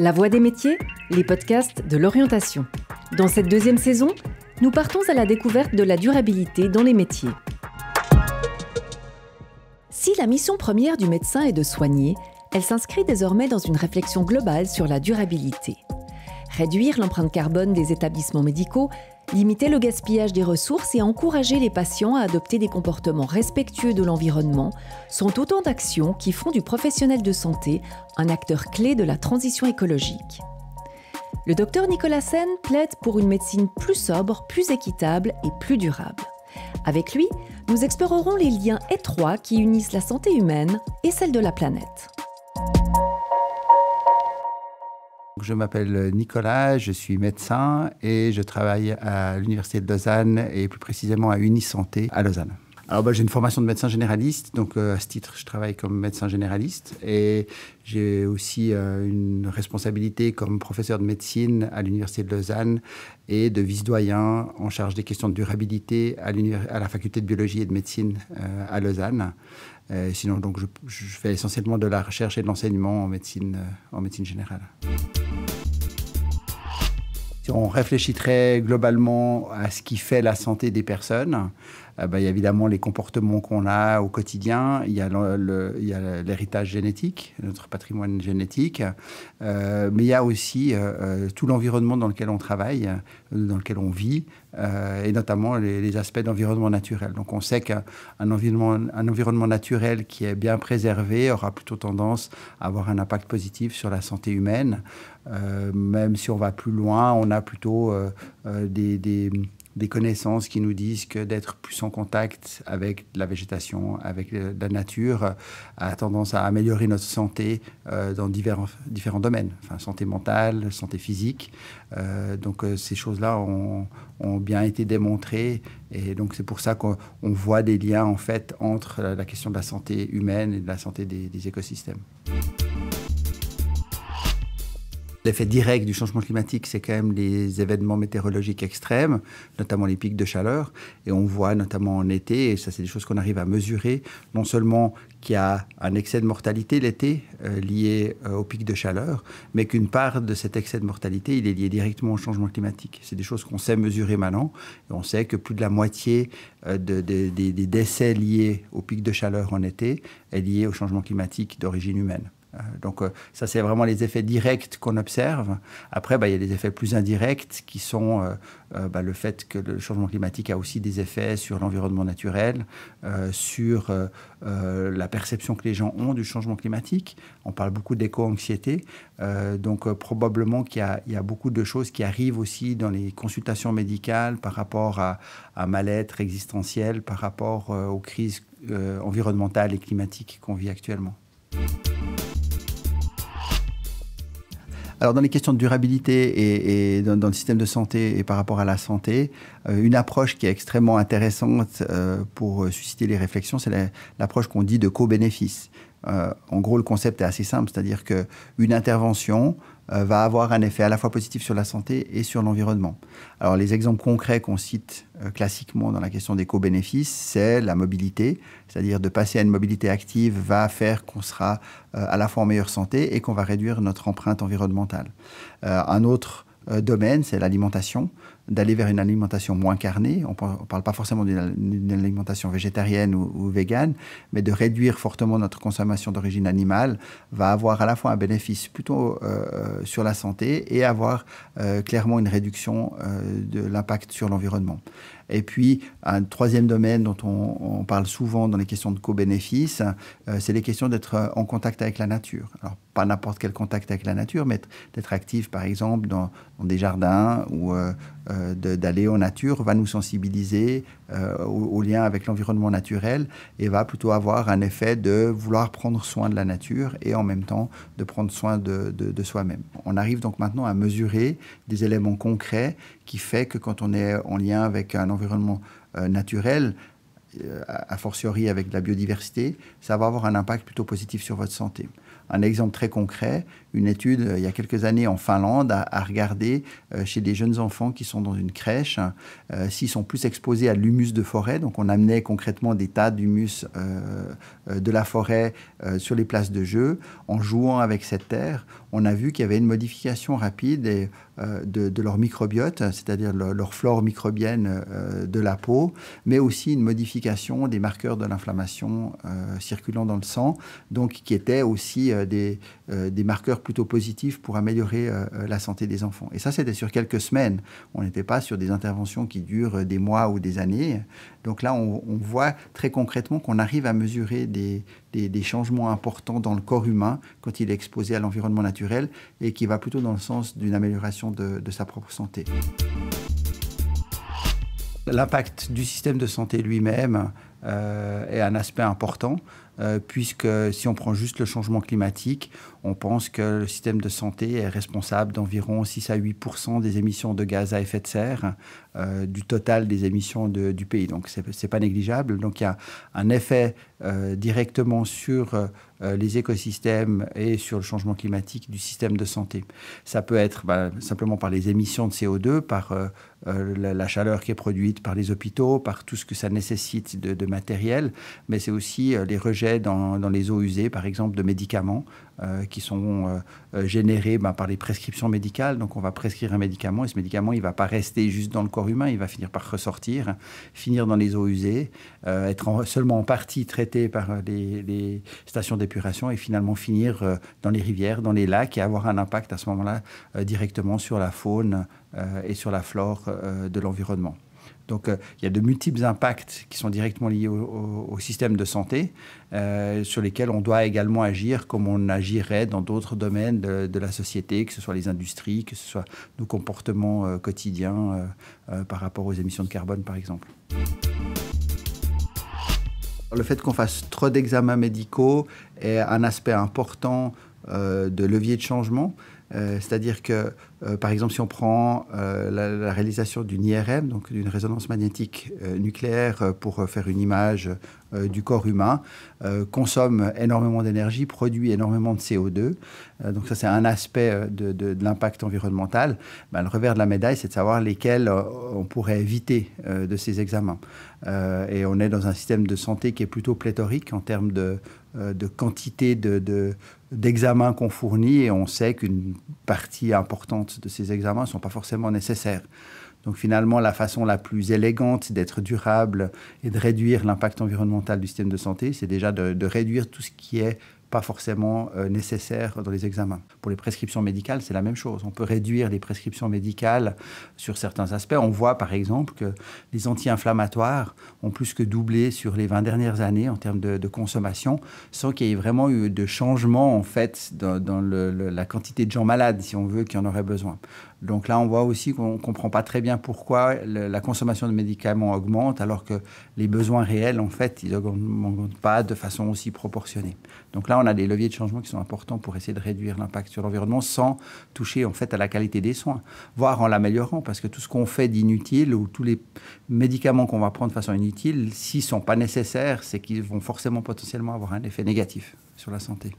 La Voix des métiers, les podcasts de l'orientation. Dans cette deuxième saison, nous partons à la découverte de la durabilité dans les métiers. Si la mission première du médecin est de soigner, elle s'inscrit désormais dans une réflexion globale sur la durabilité. Réduire l'empreinte carbone des établissements médicaux, limiter le gaspillage des ressources et encourager les patients à adopter des comportements respectueux de l'environnement sont autant d'actions qui font du professionnel de santé un acteur clé de la transition écologique. Le docteur Nicolas Sen plaide pour une médecine plus sobre, plus équitable et plus durable. Avec lui, nous explorerons les liens étroits qui unissent la santé humaine et celle de la planète. Je m'appelle Nicolas, je suis médecin et je travaille à l'Université de Lausanne et plus précisément à Unisanté à Lausanne. Alors j'ai une formation de médecin généraliste, donc à ce titre je travaille comme médecin généraliste et j'ai aussi une responsabilité comme professeur de médecine à l'Université de Lausanne et de vice-doyen en charge des questions de durabilité à la faculté de biologie et de médecine à Lausanne. Sinon donc je fais essentiellement de la recherche et de l'enseignement en médecine générale. Si on réfléchit très globalement à ce qui fait la santé des personnes, il y a évidemment les comportements qu'on a au quotidien, il y a l'héritage génétique, notre patrimoine génétique, mais il y a aussi tout l'environnement dans lequel on travaille, dans lequel on vit, et notamment les aspects d'environnement naturel. Donc on sait qu'un environnement naturel qui est bien préservé aura plutôt tendance à avoir un impact positif sur la santé humaine. Même si on va plus loin, on a plutôt des connaissances qui nous disent que d'être plus en contact avec la végétation, avec la nature, a tendance à améliorer notre santé dans différents domaines. Enfin, santé mentale, santé physique. Donc ces choses-là ont bien été démontrées. Et donc c'est pour ça qu'on voit des liens en fait entre la question de la santé humaine et de la santé des écosystèmes. L'effet direct du changement climatique, c'est quand même les événements météorologiques extrêmes, notamment les pics de chaleur. Et on voit notamment en été, et ça c'est des choses qu'on arrive à mesurer, non seulement qu'il y a un excès de mortalité l'été lié aux pics de chaleur, mais qu'une part de cet excès de mortalité, il est lié directement au changement climatique. C'est des choses qu'on sait mesurer maintenant. Et on sait que plus de la moitié des décès liés aux pics de chaleur en été est lié au changement climatique d'origine humaine. Donc ça, c'est vraiment les effets directs qu'on observe. Après, il y a des effets plus indirects qui sont le fait que le changement climatique a aussi des effets sur l'environnement naturel, sur la perception que les gens ont du changement climatique. On parle beaucoup d'éco-anxiété. Donc probablement qu'il y a beaucoup de choses qui arrivent aussi dans les consultations médicales par rapport à un mal-être existentiel, par rapport aux crises environnementales et climatiques qu'on vit actuellement. Alors, dans les questions de durabilité et dans le système de santé et par rapport à la santé, une approche qui est extrêmement intéressante pour susciter les réflexions, c'est l'approche qu'on dit de co-bénéfice. En gros, le concept est assez simple, c'est-à-dire qu'une intervention va avoir un effet à la fois positif sur la santé et sur l'environnement. Alors, les exemples concrets qu'on cite classiquement dans la question des co-bénéfices, c'est la mobilité, c'est-à-dire de passer à une mobilité active va faire qu'on sera à la fois en meilleure santé et qu'on va réduire notre empreinte environnementale. Un autre domaine, c'est l'alimentation, d'aller vers une alimentation moins carnée. On ne parle pas forcément d'une alimentation végétarienne ou végane, mais de réduire fortement notre consommation d'origine animale va avoir à la fois un bénéfice plutôt sur la santé et avoir clairement une réduction de l'impact sur l'environnement. Et puis, un troisième domaine dont on parle souvent dans les questions de co-bénéfices, c'est les questions d'être en contact avec la nature. Alors, pas n'importe quel contact avec la nature, mais d'être actif, par exemple, dans des jardins ou d'aller en nature va nous sensibiliser au lien avec l'environnement naturel et va plutôt avoir un effet de vouloir prendre soin de la nature et en même temps de prendre soin de soi-même. On arrive donc maintenant à mesurer des éléments concrets qui fait que quand on est en lien avec un environnement naturel, a fortiori avec de la biodiversité, ça va avoir un impact plutôt positif sur votre santé. Un exemple très concret, une étude il y a quelques années en Finlande a regardé chez des jeunes enfants qui sont dans une crèche s'ils sont plus exposés à l'humus de forêt. Donc on amenait concrètement des tas d'humus de la forêt sur les places de jeu. En jouant avec cette terre, on a vu qu'il y avait une modification rapide de leur microbiote, c'est-à-dire leur flore microbienne de la peau, mais aussi une modification des marqueurs de l'inflammation circulant dans le sang, donc qui étaient aussi des marqueurs plutôt positifs pour améliorer la santé des enfants. Et ça, c'était sur quelques semaines. On n'était pas sur des interventions qui durent des mois ou des années. Donc là, on voit très concrètement qu'on arrive à mesurer des changements importants dans le corps humain quand il est exposé à l'environnement naturel et qui va plutôt dans le sens d'une amélioration de sa propre santé. L'impact du système de santé lui-même est un aspect important, puisque si on prend juste le changement climatique, on pense que le système de santé est responsable d'environ 6 à 8% des émissions de gaz à effet de serre du total des émissions du pays. Donc, ce n'est pas négligeable. Donc, il y a un effet directement sur les écosystèmes et sur le changement climatique du système de santé. Ça peut être simplement par les émissions de CO2, par la chaleur qui est produite par les hôpitaux, par tout ce que ça nécessite de matériel, mais c'est aussi les rejets dans les eaux usées, par exemple, de médicaments qui sont générés par les prescriptions médicales. Donc on va prescrire un médicament et ce médicament, il ne va pas rester juste dans le corps humain, il va finir par ressortir, finir dans les eaux usées, être seulement en partie traité par les stations d'épuration et finalement finir dans les rivières, dans les lacs et avoir un impact à ce moment-là directement sur la faune et sur la flore de l'environnement. Donc, il y a de multiples impacts qui sont directement liés au système de santé, sur lesquels on doit également agir comme on agirait dans d'autres domaines de la société, que ce soit les industries, que ce soit nos comportements quotidiens par rapport aux émissions de carbone, par exemple. Le fait qu'on fasse trop d'examens médicaux est un aspect important de levier de changement. C'est-à-dire que, par exemple, si on prend la réalisation d'une IRM, donc d'une résonance magnétique nucléaire pour faire une image du corps humain, consomme énormément d'énergie, produit énormément de CO2. Donc ça, c'est un aspect de l'impact environnemental. Le revers de la médaille, c'est de savoir lesquels on pourrait éviter de ces examens. Et on est dans un système de santé qui est plutôt pléthorique en termes de quantité d'examens qu'on fournit, et on sait qu'une partie importante de ces examens ne sont pas forcément nécessaires. Donc finalement, la façon la plus élégante d'être durable et de réduire l'impact environnemental du système de santé, c'est déjà de réduire tout ce qui est pas forcément nécessaire dans les examens. Pour les prescriptions médicales, c'est la même chose. On peut réduire les prescriptions médicales sur certains aspects. On voit par exemple que les anti-inflammatoires ont plus que doublé sur les 20 dernières années en termes de consommation, sans qu'il y ait vraiment eu de changement en fait dans la quantité de gens malades, si on veut, qui en auraient besoin. Donc là, on voit aussi qu'on ne comprend pas très bien pourquoi la consommation de médicaments augmente, alors que les besoins réels, en fait, ils n'augmentent pas de façon aussi proportionnée. Donc là, on a des leviers de changement qui sont importants pour essayer de réduire l'impact sur l'environnement sans toucher, en fait, à la qualité des soins, voire en l'améliorant, parce que tout ce qu'on fait d'inutile ou tous les médicaments qu'on va prendre de façon inutile, s'ils ne sont pas nécessaires, c'est qu'ils vont forcément potentiellement avoir un effet négatif sur la santé.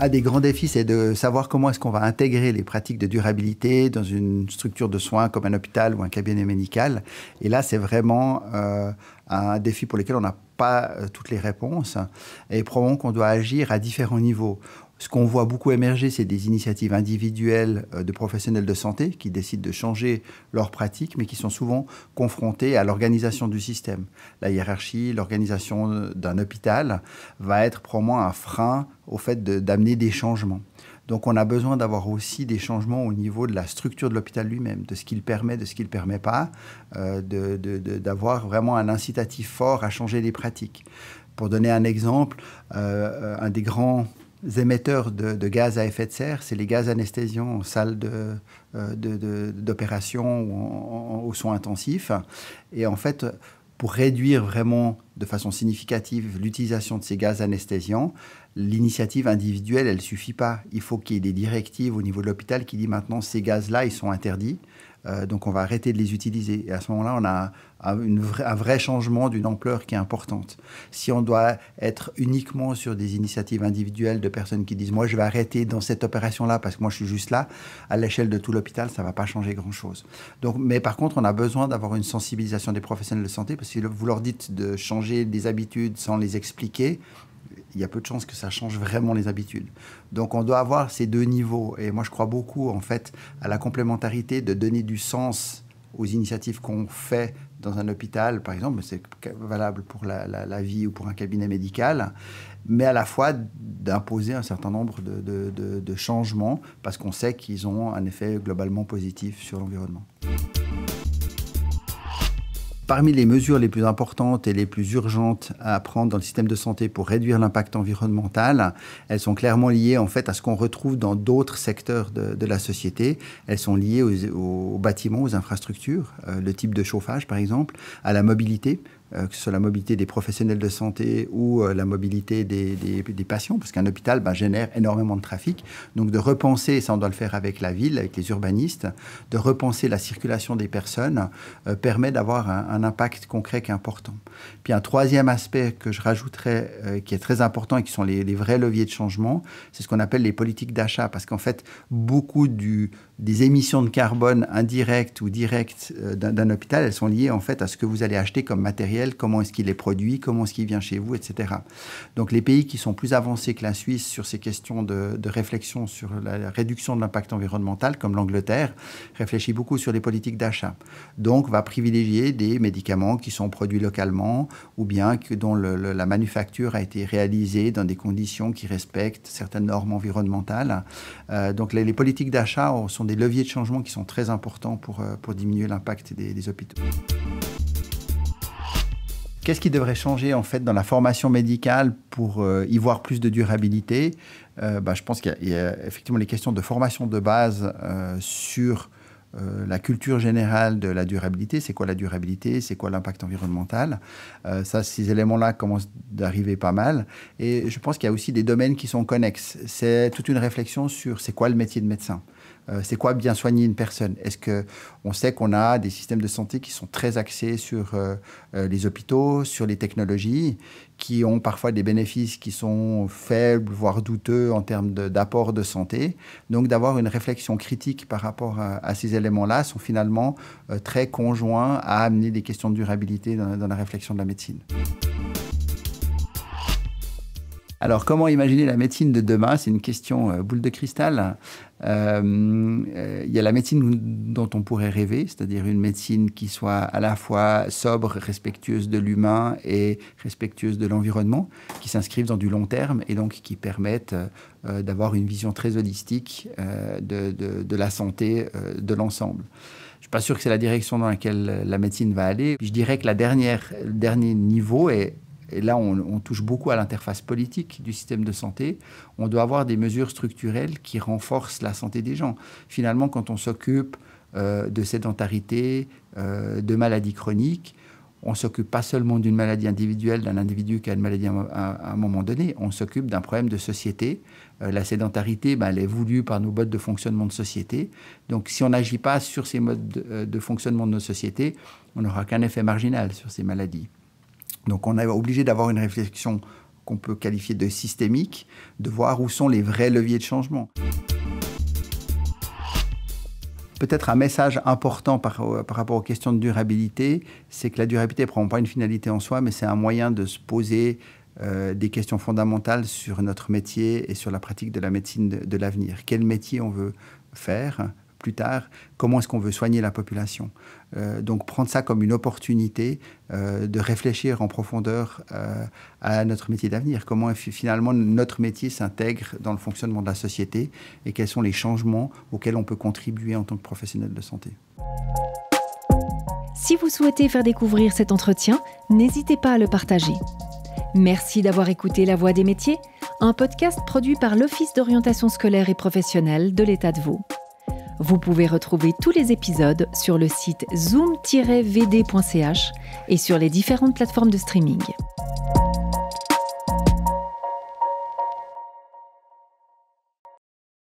Un des grands défis, c'est de savoir comment est-ce qu'on va intégrer les pratiques de durabilité dans une structure de soins comme un hôpital ou un cabinet médical. Et là, c'est vraiment un défi pour lequel on n'a pas toutes les réponses. Et probablement qu'on doit agir à différents niveaux. Ce qu'on voit beaucoup émerger, c'est des initiatives individuelles de professionnels de santé qui décident de changer leurs pratiques, mais qui sont souvent confrontés à l'organisation du système. La hiérarchie, l'organisation d'un hôpital va être probablement un frein au fait d'amener des changements. Donc on a besoin d'avoir aussi des changements au niveau de la structure de l'hôpital lui-même, de ce qu'il permet, de ce qu'il ne permet pas, d'avoir vraiment un incitatif fort à changer les pratiques. Pour donner un exemple, un des grands émetteurs de gaz à effet de serre, c'est les gaz anesthésiants en salle d'opération ou aux soins intensifs. Et en fait, pour réduire vraiment de façon significative l'utilisation de ces gaz anesthésiants, l'initiative individuelle, elle ne suffit pas. Il faut qu'il y ait des directives au niveau de l'hôpital qui disent maintenant ces gaz-là, ils sont interdits. Donc on va arrêter de les utiliser. Et à ce moment-là, on a un vrai changement d'une ampleur qui est importante. Si on doit être uniquement sur des initiatives individuelles de personnes qui disent « moi, je vais arrêter dans cette opération-là parce que moi, je suis juste là », à l'échelle de tout l'hôpital, ça ne va pas changer grand-chose. Mais par contre, on a besoin d'avoir une sensibilisation des professionnels de santé, parce que si vous leur dites de changer des habitudes sans les expliquer, il y a peu de chances que ça change vraiment les habitudes. Donc on doit avoir ces deux niveaux. Et moi, je crois beaucoup, en fait, à la complémentarité de donner du sens aux initiatives qu'on fait dans un hôpital, par exemple, c'est valable pour la vie ou pour un cabinet médical, mais à la fois d'imposer un certain nombre de changements parce qu'on sait qu'ils ont un effet globalement positif sur l'environnement. Parmi les mesures les plus importantes et les plus urgentes à prendre dans le système de santé pour réduire l'impact environnemental, elles sont clairement liées en fait à ce qu'on retrouve dans d'autres secteurs de la société. Elles sont liées aux bâtiments, aux infrastructures, le type de chauffage par exemple, à la mobilité, que ce soit la mobilité des professionnels de santé ou la mobilité des patients, parce qu'un hôpital génère énormément de trafic. Donc de repenser, ça on doit le faire avec la ville, avec les urbanistes, de repenser la circulation des personnes permet d'avoir un impact concret qui est important. Puis un troisième aspect que je rajouterais, qui est très important et qui sont les vrais leviers de changement, c'est ce qu'on appelle les politiques d'achat, parce qu'en fait, beaucoup des émissions de carbone indirectes ou directes d'un hôpital, elles sont liées en fait à ce que vous allez acheter comme matériel, comment est-ce qu'il est produit, comment est-ce qu'il vient chez vous, etc. Donc les pays qui sont plus avancés que la Suisse sur ces questions de réflexion sur la réduction de l'impact environnemental, comme l'Angleterre, réfléchit beaucoup sur les politiques d'achat. Donc va privilégier des médicaments qui sont produits localement ou bien dont la manufacture a été réalisée dans des conditions qui respectent certaines normes environnementales. Donc les politiques d'achat sont des leviers de changement qui sont très importants pour diminuer l'impact des hôpitaux. Qu'est-ce qui devrait changer en fait dans la formation médicale pour y voir plus de durabilité? Je pense qu'il y a effectivement les questions de formation de base sur la culture générale de la durabilité. C'est quoi la durabilité? C'est quoi l'impact environnemental? Ces éléments-là commencent d'arriver pas mal. Et je pense qu'il y a aussi des domaines qui sont connexes. C'est toute une réflexion sur c'est quoi le métier de médecin? C'est quoi bien soigner une personne? Est-ce qu'on sait qu'on a des systèmes de santé qui sont très axés sur les hôpitaux, sur les technologies, qui ont parfois des bénéfices qui sont faibles, voire douteux en termes d'apport de santé. Donc d'avoir une réflexion critique par rapport à ces éléments-là sont finalement très conjoints à amener des questions de durabilité dans la réflexion de la médecine. Alors, comment imaginer la médecine de demain? C'est une question boule de cristal. Il y a la médecine dont on pourrait rêver, c'est-à-dire une médecine qui soit à la fois sobre, respectueuse de l'humain et respectueuse de l'environnement, qui s'inscrive dans du long terme et donc qui permette d'avoir une vision très holistique de la santé de l'ensemble. Je ne suis pas sûr que c'est la direction dans laquelle la médecine va aller. Je dirais que le dernier niveau est... Et là, on touche beaucoup à l'interface politique du système de santé. On doit avoir des mesures structurelles qui renforcent la santé des gens. Finalement, quand on s'occupe de sédentarité, de maladies chroniques, on ne s'occupe pas seulement d'une maladie individuelle, d'un individu qui a une maladie à un moment donné. On s'occupe d'un problème de société. La sédentarité, elle est voulue par nos modes de fonctionnement de société. Donc, si on n'agit pas sur ces modes de fonctionnement de nos sociétés, on n'aura qu'un effet marginal sur ces maladies. Donc on est obligé d'avoir une réflexion qu'on peut qualifier de systémique, de voir où sont les vrais leviers de changement. Peut-être un message important par rapport aux questions de durabilité, c'est que la durabilité ne prend pas une finalité en soi, mais c'est un moyen de se poser des questions fondamentales sur notre métier et sur la pratique de la médecine de l'avenir. Quel métier on veut faire plus tard? Comment est-ce qu'on veut soigner la population? Donc prendre ça comme une opportunité de réfléchir en profondeur à notre métier d'avenir. Comment finalement notre métier s'intègre dans le fonctionnement de la société et quels sont les changements auxquels on peut contribuer en tant que professionnel de santé. Si vous souhaitez faire découvrir cet entretien, n'hésitez pas à le partager. Merci d'avoir écouté La Voix des métiers, un podcast produit par l'Office d'orientation scolaire et professionnelle de l'État de Vaud. Vous pouvez retrouver tous les épisodes sur le site zoom-vd.ch et sur les différentes plateformes de streaming.